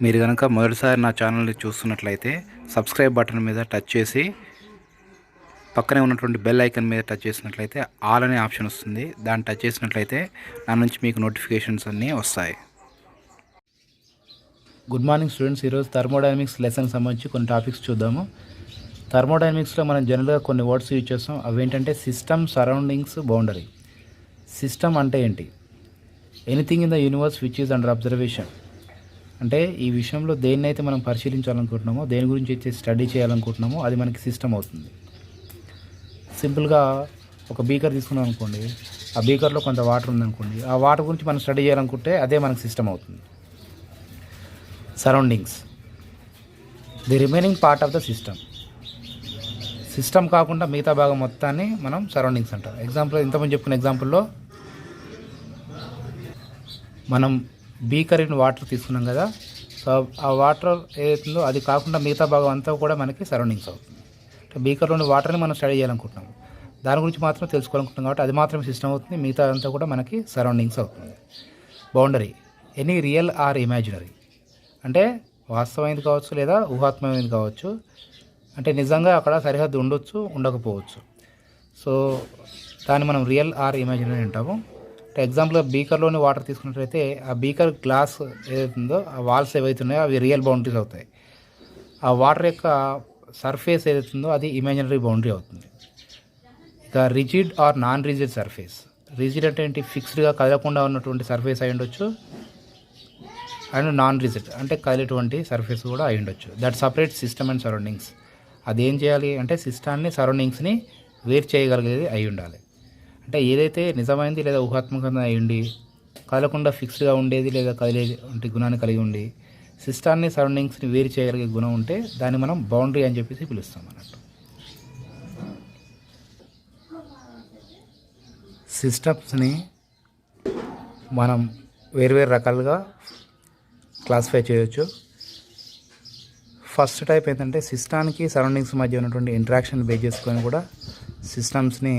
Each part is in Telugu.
మీరు కనుక మొదటిసారి నా ఛానల్ని చూస్తున్నట్లయితే సబ్స్క్రైబ్ బటన్ మీద టచ్ చేసి పక్కనే ఉన్నటువంటి బెల్ ఐకాన్ మీద టచ్ చేసినట్లయితే ఆల్ అనే ఆప్షన్ వస్తుంది. దాన్ని టచ్ చేసినట్లయితే నా నుంచి మీకు నోటిఫికేషన్స్ అన్నీ వస్తాయి. Good morning students. ఈరోజు థర్మోడైనమిక్స్ లెసన్కి సంబంధించి కొన్ని టాపిక్స్ చూద్దాము. థర్మోడైనమిక్స్లో మనం జనరల్గా కొన్ని వర్డ్స్ యూజ్ చేస్తాం. అవి ఏంటంటే సిస్టమ్, సరౌండింగ్స్, బౌండరీ. సిస్టమ్ అంటే ఏంటి? Anything in the universe which is under observation. అంటే ఈ విషయంలో దేన్నైతే మనం పరిశీలించాలనుకుంటున్నామో, దేని గురించి అయితే స్టడీ చేయాలనుకుంటున్నామో అది మనకి సిస్టమ్ అవుతుంది. సింపుల్గా ఒక బీకర్ తీసుకున్నాం అనుకోండి, ఆ బీకర్లో కొంత వాటర్ ఉందనుకోండి, ఆ వాటర్ గురించి మనం స్టడీ చేయాలనుకుంటే అదే మనకి సిస్టమ్ అవుతుంది. Surroundings, the remaining part of the system. System కాకుండా మిగతా భాగం మొత్తాన్ని మనం సరౌండింగ్స్ అంటాం. ఎగ్జాంపుల్, ఇంతకుముందు చెప్పుకున్న ఎగ్జాంపుల్లో మనం బీకర్ ఇన్ వాటర్ తీసుకున్నాం కదా, సో ఆ వాటర్ ఏదైతుందో అది కాకుండా మిగతా భాగం అంతా కూడా మనకి సరౌండింగ్స్ అవుతుంది. బీకర్లోని వాటర్ని మనం స్టడీ చేయాలనుకుంటున్నాం, దాని గురించి మాత్రం తెలుసుకోవాలనుకుంటున్నాం కాబట్టి అది మాత్రమే సిస్టమ్ అవుతుంది, మిగతా అంతా కూడా మనకి సరౌండింగ్స్ అవుతుంది. Boundary, any real are imaginary. అంటే వాస్తవమైనది కావచ్చు లేదా ఊహాత్మకమైనది కావచ్చు. అంటే నిజంగా అక్కడ సరిహద్దు ఉండొచ్చు, ఉండకపోవచ్చు. సో దాన్ని మనం రియల్ ఆర్ ఇమాజినరీ అంటాము. అంటే ఎగ్జాంపుల్గా బీకర్లోని వాటర్ తీసుకున్నట్లయితే ఆ బీకర్ గ్లాస్ ఏదైతుందో ఆ వాల్స్ ఏవైతున్నాయో అవి రియల్ బౌండరీస్ అవుతాయి. ఆ వాటర్ యొక్క సర్ఫేస్ ఏదైతుందో అది ఇమాజినరీ బౌండరీ అవుతుంది. ఇక rigid or non rigid surface. Rigid అంటే ఏంటి? ఫిక్స్డ్గా కదలకుండా ఉన్నటువంటి సర్ఫేస్ అయి ఉండొచ్చు. అండ్ నాన్ రిజిడ్ అంటే కదిలేటువంటి సర్ఫేస్ కూడా అయి ఉండొచ్చు. That separate system and surroundings. అదేం చేయాలి అంటే సిస్టాన్ని, సరౌండింగ్స్ని వేరు చేయగలిగేది అయి ఉండాలి. అంటే ఏదైతే నిజమైంది లేదా ఊహాత్మకంగా అయి ఉండి కదలకుండా ఫిక్స్డ్గా ఉండేది లేదా కదిలేది వంటి గుణాన్ని కలిగి ఉండి సిస్టాన్ని, సరౌండింగ్స్ని వేరు చేయగలిగే గుణం ఉంటే దాన్ని మనం బౌండరీ అని చెప్పేసి పిలుస్తాం అన్నట్టు. సిస్టమ్స్ని మనం వేరువేరు రకాలుగా క్లాసిఫై చేయవచ్చు. ఫస్ట్ టైప్ ఏంటంటే సిస్టానికి, సరౌండింగ్స్ మధ్య ఉన్నటువంటి ఇంటరాక్షన్ బేస్ చేసుకొని కూడా సిస్టమ్స్ని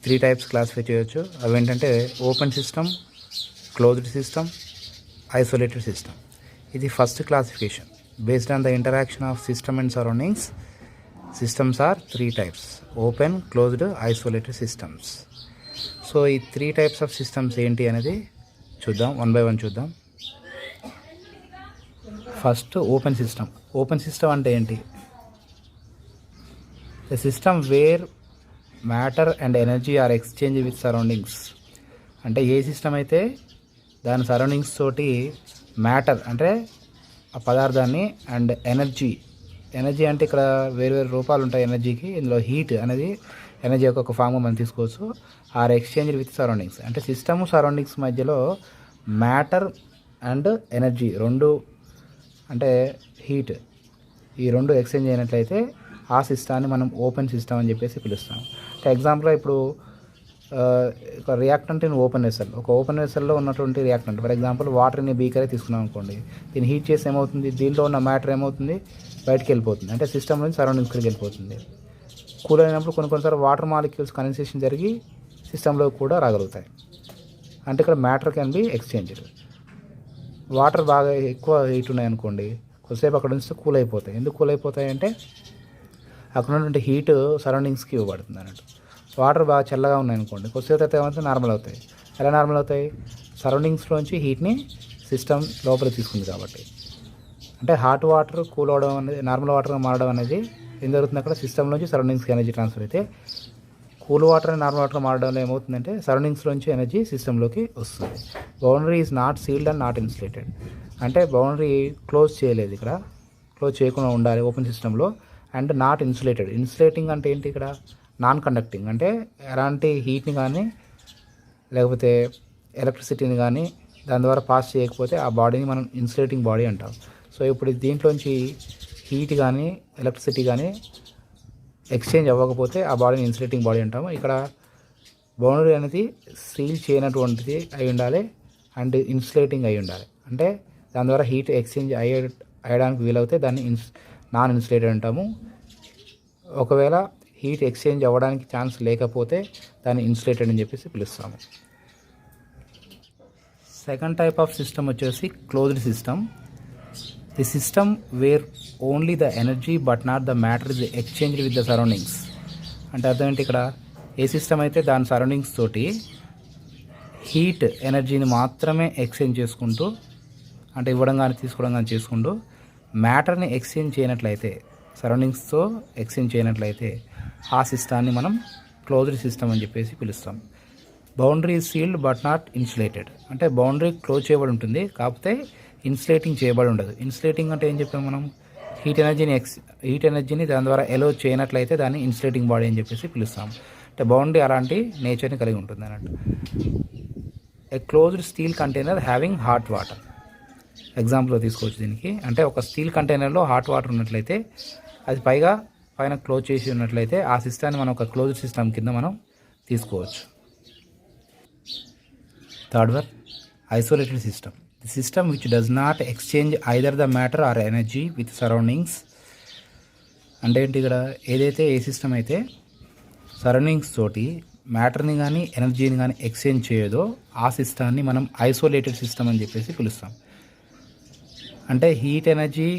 3 టైప్స్ క్లాసిఫై చేయవచ్చు. అవి ఏంటంటే open system, closed system, isolated system. ఇది first classification. Based on the interaction of system and surroundings, systems are 3 types: open, closed, isolated systems. So ఈ 3 టైప్స్ ఆఫ్ సిస్టమ్స్ ఏంటి అనేది చూద్దాం, వన్ బై వన్ చూద్దాం. First open system. Open system అంటే ఏంటి? The system where matter and energy are exchange with surroundings. అంటే ఏ సిస్టమ్ అయితే దాని సరౌండింగ్స్ తోటి మ్యాటర్ అంటే ఆ పదార్థాన్ని అండ్ ఎనర్జీ అంటే ఇక్కడ వేరు వేరు రూపాలు ఉంటాయి ఎనర్జీకి. ఇందులో హీట్ అనేది ఎనర్జీ యొక్క ఒక ఫామ్ మనం తీసుకోవచ్చు. ఆర్ ఎక్స్చేంజ్ విత్ సరౌండింగ్స్ అంటే సిస్టమ్, సరౌండింగ్స్ మధ్యలో మ్యాటర్ అండ్ ఎనర్జీ రెండు, అంటే హీట్, ఈ రెండు ఎక్స్చేంజ్ అయినట్లయితే ఆ సిస్టాన్ని మనం ఓపెన్ సిస్టమ్ అని చెప్పేసి పిలుస్తాం. ఎగ్జాంపుల్, ఇప్పుడు ఒక రియాక్టెంట్ ఇన్ ఓపెన్ వెసల్, ఒక ఓపెన్ వెసల్లో ఉన్నటువంటి రియాక్టెంట్, ఫర్ ఎగ్జాంపుల్ వాటర్ని బీకరే తీసుకున్నాం అనుకోండి. దీన్ని హీట్ చేసి ఏమవుతుంది? దీంట్లో ఉన్న మ్యాటర్ ఏమవుతుంది? బయటికి వెళ్ళిపోతుంది, అంటే సిస్టమ్ నుంచి సరౌండింగ్స్కి వెళ్ళిపోతుంది. కూల్ అయినప్పుడు కొన్నిసార్లు వాటర్ మాలిక్యూల్స్ కండెన్సేషన్ జరిగి సిస్టంలో కూడా రాగలుగుతాయి. అంటే ఇక్కడ matter can be exchanged. Water బాగా ఎక్కువ హీట్ ఉన్నాయనుకోండి, కొద్దిసేపు అక్కడ నుంచి కూల్ అయిపోతాయి. ఎందుకు కూల్ అయిపోతాయి అంటే అక్కడ ఉన్నటువంటి హీట్ సరౌండింగ్స్కి ఇవ్వబడుతుంది అన్నట్టు. వాటర్ బాగా చల్లగా ఉన్నాయనుకోండి, కొద్దిసేపు అయితే ఏమైతే నార్మల్ అవుతాయి. ఎలా నార్మల్ అవుతాయి? సరౌండింగ్స్లోంచి హీట్ని సిస్టమ్ లోపలికి తీసుకుంది కాబట్టి. అంటే హాట్ వాటర్ కూల్ అవడం అనేది, నార్మల్ వాటర్గా మారడం అనేది ఏం జరుగుతుంది? అక్కడ సిస్టమ్లోంచి సరౌండింగ్స్కి ఎనర్జీ ట్రాన్స్ఫర్ అయితే, కూల్ వాటర్ అని నార్మల్ వాటర్ మారడంలో ఏమవుతుందంటే సరౌండింగ్స్లోంచి ఎనర్జీ సిస్టంలోకి వస్తుంది. Boundary is not sealed and not insulated. అంటే బౌండరీ క్లోజ్ చేయలేదు, ఇక్కడ క్లోజ్ చేయకుండా ఉండాలి ఓపెన్ సిస్టంలో. And not insulated. ఇన్సులేటింగ్ అంటే ఏంటి? ఇక్కడ నాన్ కండక్టింగ్, అంటే ఎలాంటి హీట్ని కానీ లేకపోతే ఎలక్ట్రిసిటీని కానీ దాని ద్వారా పాస్ చేయకపోతే ఆ బాడీని మనం ఇన్సులేటింగ్ బాడీ అంటాం. సో ఇప్పుడు దీంట్లోంచి హీట్ కానీ ఎలక్ట్రిసిటీ కానీ ఎక్స్చేంజ్ అవ్వకపోతే ఆ బాడీని ఇన్సులేటింగ్ బాడీ అంటాము. ఇక్కడ బౌండరీ అనేది సీల్ చేయనటువంటిది అయి ఉండాలి అండ్ ఇన్సులేటింగ్ అయి ఉండాలి. అంటే దాని ద్వారా హీట్ ఎక్స్చేంజ్ అయ్యడానికి వీలవుతే దాన్ని నాన్ ఇన్సులేటెడ్ అంటాము. ఒకవేళ హీట్ ఎక్స్చేంజ్ అవ్వడానికి ఛాన్స్ లేకపోతే దాన్ని ఇన్సులేటెడ్ అని చెప్పేసి పిలుస్తాము. సెకండ్ టైప్ ఆఫ్ సిస్టమ్ వచ్చేసి closed system. The system wear only the energy but not the matter is exchange with the surroundings. అంటే అర్థం ఏంటి, ఇక్కడ ఏ సిస్టమ్ అయితే దాని సరౌండింగ్స్ తోటి హీట్ ఎనర్జీని మాత్రమే ఎక్స్చేంజ్ చేసుకుంటూ, అంటే ఇవ్వడం కానీ తీసుకోవడం కానీ చేసుకుంటూ మ్యాటర్ని ఎక్స్చేంజ్ చేయనట్లయితే, సరౌండింగ్స్తో ఎక్స్చేంజ్ చేయనట్లయితే ఆ సిస్టాన్ని మనం క్లోజ్డ్ సిస్టమ్ అని చెప్పేసి పిలుస్తాం. Boundary sealed but not insulated. అంటే బౌండరీ క్లోజ్ చేయబడి ఉంటుంది, కాకపోతే ఇన్సులేటింగ్ చేయబడి ఉండదు. ఇన్సులేటింగ్ అంటే ఏం చెప్పాము మనం, హీట్ ఎనర్జీని దాని ద్వారా ఎలో చేయనట్లయితే దాన్ని ఇన్సులేటింగ్ బాడీ అని చెప్పేసి పిలుస్తాం. అంటే బౌండరీ అలాంటి నేచర్ని కలిగి ఉంటుంది అన్నట్టు. ఏ closed steel container having hot water. ఎగ్జాంపుల్గా తీసుకోవచ్చు దీనికి. అంటే ఒక స్టీల్ కంటైనర్లో హాట్ వాటర్ ఉన్నట్లయితే, అది పైన క్లోజ్ చేసి ఉన్నట్లయితే ఆ సిస్టాన్ని మనం ఒక క్లోజ్డ్ సిస్టమ్ కింద మనం తీసుకోవచ్చు. Third one, isolated system. The system which does not exchange either the matter or energy with surroundings. అంటే ఏంటి, ఇక్కడ ఏదైతే ఏ సిస్టమ్ అయితే సరౌండింగ్స్ తోటి మ్యాటర్ని కానీ ఎనర్జీని కానీ ఎక్స్చేంజ్ చేయదో ఆ సిస్టాన్ని మనం ఐసోలేటెడ్ సిస్టమ్ అని చెప్పేసి పిలుస్తాం. అంటే హీట్ ఎనర్జీ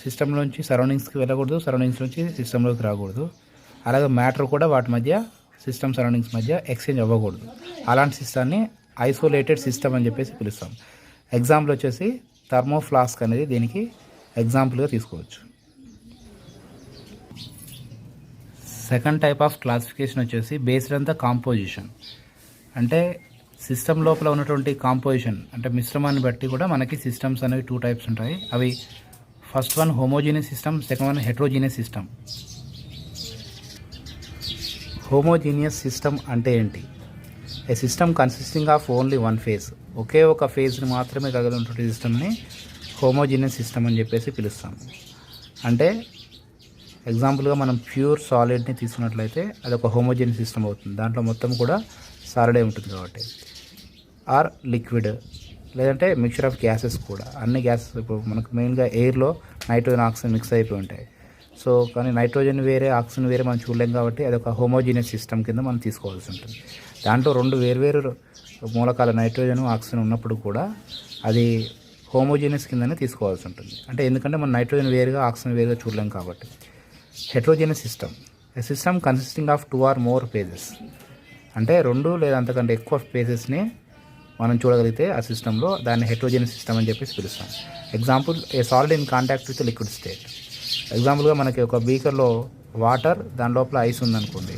సిస్టంలోంచి సరౌండింగ్స్కి వెళ్ళకూడదు, సరౌండింగ్స్ నుంచి సిస్టంలోకి రాకూడదు. అలాగే మ్యాటర్ కూడా వాటి మధ్య, సిస్టమ్ సరౌండింగ్స్ మధ్య ఎక్స్చేంజ్ అవ్వకూడదు. అలాంటి సిస్టాన్ని ఐసోలేటెడ్ సిస్టమ్ అని చెప్పేసి పిలుస్తాం. ఎగ్జాంపుల్ వచ్చేసి థర్మోఫ్లాస్క్ అనేది దీనికి ఎగ్జాంపుల్గా తీసుకోవచ్చు. సెకండ్ టైప్ ఆఫ్ క్లాసిఫికేషన్ వచ్చేసి బేస్డ్ ఆన్ ద కాంపోజిషన్. అంటే సిస్టమ్ లోపల ఉన్నటువంటి కాంపోజిషన్, అంటే మిశ్రమాన్ని బట్టి కూడా మనకి సిస్టమ్స్ అనేవి 2 టైప్స్ ఉంటాయి. అవి first one homogeneous system, second one heterogeneous system. Homogeneous system అంటే ఏంటి, a system consisting of only one phase, ఒకే ఒక ఫేజ్ని మాత్రమే కలిగి ఉన్నటువంటి సిస్టమ్ని హోమోజీనియస్ సిస్టమ్ అని చెప్పేసి పిలుస్తాం. అంటే ఎగ్జాంపుల్గా మనం ప్యూర్ సాలిడ్ని తీసుకున్నట్లయితే అది ఒక హోమోజీనియస్ సిస్టమ్ అవుతుంది. దాంట్లో మొత్తం కూడా సాలిడే ఉంటుంది కాబట్టి. ఆర్ లిక్విడ్, లేదంటే మిక్చర్ ఆఫ్ గ్యాసెస్ కూడా. అన్ని గ్యాసెస్ ఇప్పుడు మనకు మెయిన్గా ఎయిర్లో నైట్రోజన్ ఆక్సిజన్ మిక్స్ అయిపోయి ఉంటాయి. సో కానీ నైట్రోజన్ వేరే ఆక్సిజన్ వేరే మనం చూడలేం కాబట్టి అది ఒక హోమోజీనియస్ సిస్టమ్ కింద మనం తీసుకోవాల్సి ఉంటుంది. దాంట్లో 2 వేర్వేరు మూలకాల నైట్రోజన్ ఆక్సిజన్ ఉన్నప్పుడు కూడా అది హోమోజీనియస్ కిందనే తీసుకోవాల్సి ఉంటుంది. అంటే ఎందుకంటే మనం నైట్రోజన్ వేరుగా ఆక్సిజన్ వేరుగా చూడలేం కాబట్టి. Heterogeneous system, A system consisting of 2 or more phases. అంటే 2 లేదా అంతకంటే ఎక్కువ ఫేజెస్ని మనం చూడగలిగితే ఆ సిస్టంలో దాన్ని హెట్రోజీనియస్ సిస్టమ్ అని చెప్పేసి పిలుస్తాం. Example, a solid in contact with liquid state. ఎగ్జాంపుల్గా మనకి ఒక బీకర్లో వాటర్, దాని లోపల ఐస్ ఉందనుకోండి,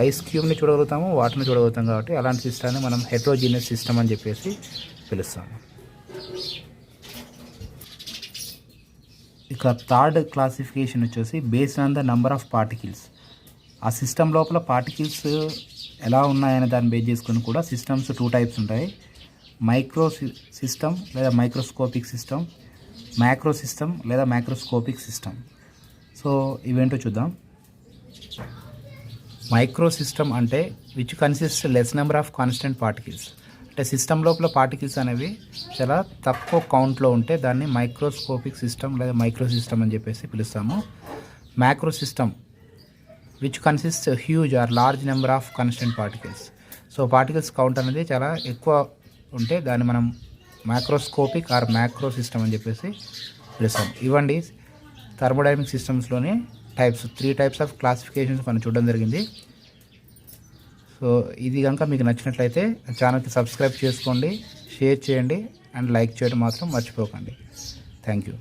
ఐస్ క్యూబ్ని చూడగలుగుతాము, వాటర్ని చూడగలుగుతాం కాబట్టి అలాంటి సిస్టాన్ని మనం హెట్రోజీనియస్ సిస్టమ్ అని చెప్పేసి పిలుస్తాము. ఇక థర్డ్ క్లాసిఫికేషన్ వచ్చేసి based on the number of particles. ఆ సిస్టమ్ లోపల పార్టికల్స్ ఎలా ఉన్నాయనే దాన్ని బేస్ చేసుకొని కూడా సిస్టమ్స్ 2 టైప్స్ ఉంటాయి. మైక్రో సిస్టమ్ లేదా మైక్రోస్కోపిక్ సిస్టమ్, మ్యాక్రో సిస్టమ్ లేదా మైక్రోస్కోపిక్ సిస్టమ్. సో ఇవేంటో చూద్దాం. మైక్రో సిస్టమ్ అంటే which consist less number of constant particles. అంటే సిస్టమ్ లోపల పార్టికల్స్ అనేవి చాలా తక్కువ కౌంట్లో ఉంటే దాన్ని మైక్రోస్కోపిక్ సిస్టమ్ లేదా మైక్రో సిస్టమ్ అని చెప్పేసి పిలుస్తాము. Macro system which consist huge or large number of constant particles. So particles count అనేది చాలా ఎక్కువ ఉంటే దాన్ని మనం మైక్రోస్కోపిక్ ఆర్ మ్యాక్రో సిస్టమ్ అని చెప్పేసి పిలుస్తాం. ఇవ్వండి థర్మోడైనమిక్ సిస్టమ్స్లోని టైప్స్, 3 టైప్స్ ఆఫ్ క్లాసిఫికేషన్స్ మనం చూడడం జరిగింది. సో ఇది కనుక మీకు నచ్చినట్లయితే ఛానల్కి సబ్స్క్రైబ్ చేసుకోండి, షేర్ చేయండి అండ్ లైక్ చేయడం మాత్రం మర్చిపోకండి. Thank you.